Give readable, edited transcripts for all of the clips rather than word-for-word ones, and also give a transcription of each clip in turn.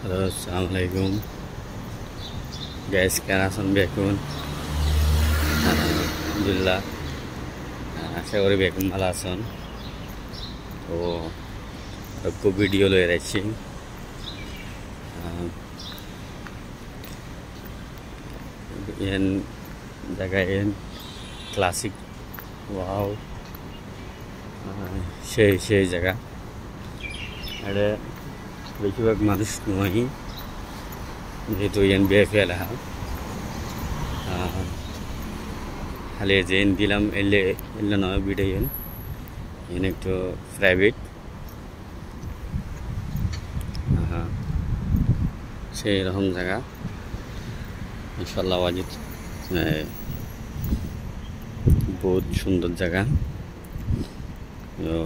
Hello, আসসালামু আলাইকুম guys, কেমন আছেন? বেকুন আলহামদুলিল্লাহ, আশা করি বেকুন ভালো আছেন। তো খুব ভিডিও লয়ে রাখছি এন জায়গায় এন ক্লাসিক ওয়াও, সেই সেই জায়গা এটা বেশিরভাগ মানুষ নয়, যেহেতু এন বিএফ এলাকা খালি যে দিলাম এলে এলে নয় ভিডিও এন একটু প্রাইভেট সেই রকম জায়গা ইনশাল্লাহ ওয়াজিদ বহুত সুন্দর জায়গা। তো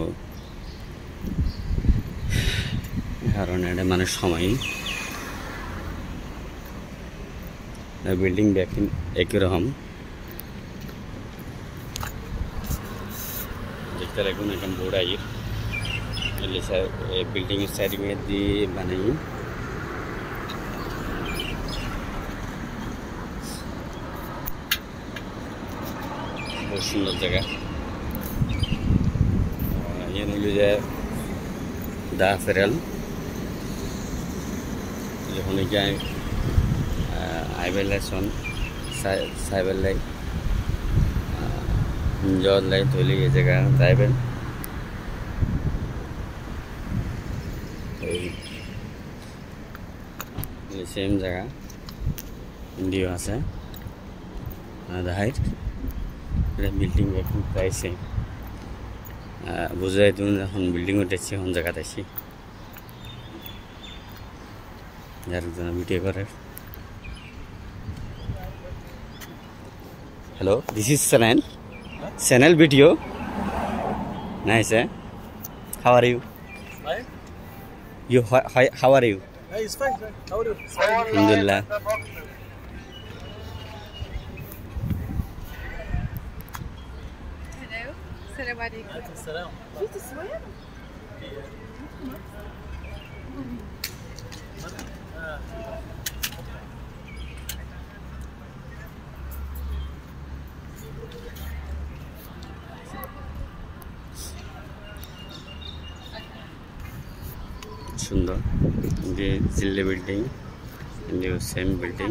কারণ এটা মানুষ সময় বিল্ডিং একই রকম দেখতে লাগুন এখন বোর্ড আইর বিল্ডিং এর সাইড দিয়ে বানাই बहुत सुंदर जगह ये हल दा फेरेल যখন আইবেলাই সাইবেলাই হিঞ্জলাই তৈলি এই জায়গা যাইবেন সেম জায়গা হিন্দিও আছে হাইট বিল্ডিং এখন প্রায় সেম বুঝাই তুমি এখন বিল্ডিং উঠেছি এখন জায়গাতে আছি যার জন্য ভিডিও করে। Hello, this is Sanel video. Nice, eh? How are you? Hi. How are you? Hey, it's fine. How are you? Alhamdulillah. Hello. Salam alaikum. Salam. جيت السويد؟ সুন্দর যে জিল্লে বিল্ডিং সেম বিল্ডিং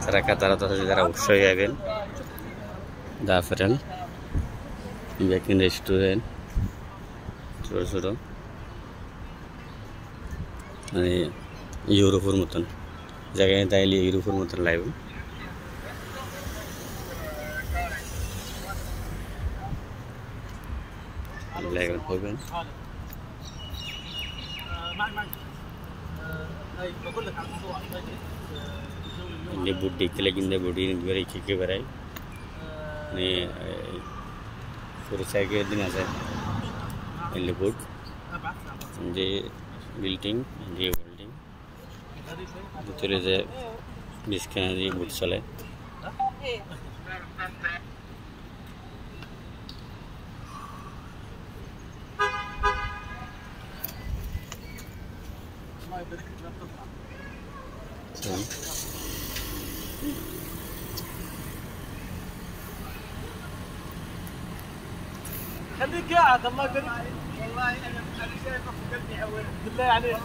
যারা কাতারা যারা অবশ্যই যাবেন দা ফেরেন বেকিং রেস্টুরেন্ট ছোটো ছোটো মানে ইউরোপের মতন জায়গায় তাইলে ইউরোপের মতন লাগবে। লাগবেন হবেন ini boot देखते लेकिन दे बॉडी निकले के बराई ने सुरक्षा के दिन आता है ये बोट ये बिल्डिंग ये बिल्डिंग दूसरे से जिसके ये बोट चले خليك قاعد الله يبارك. والله انا شايفك في قلبي بالله عليك.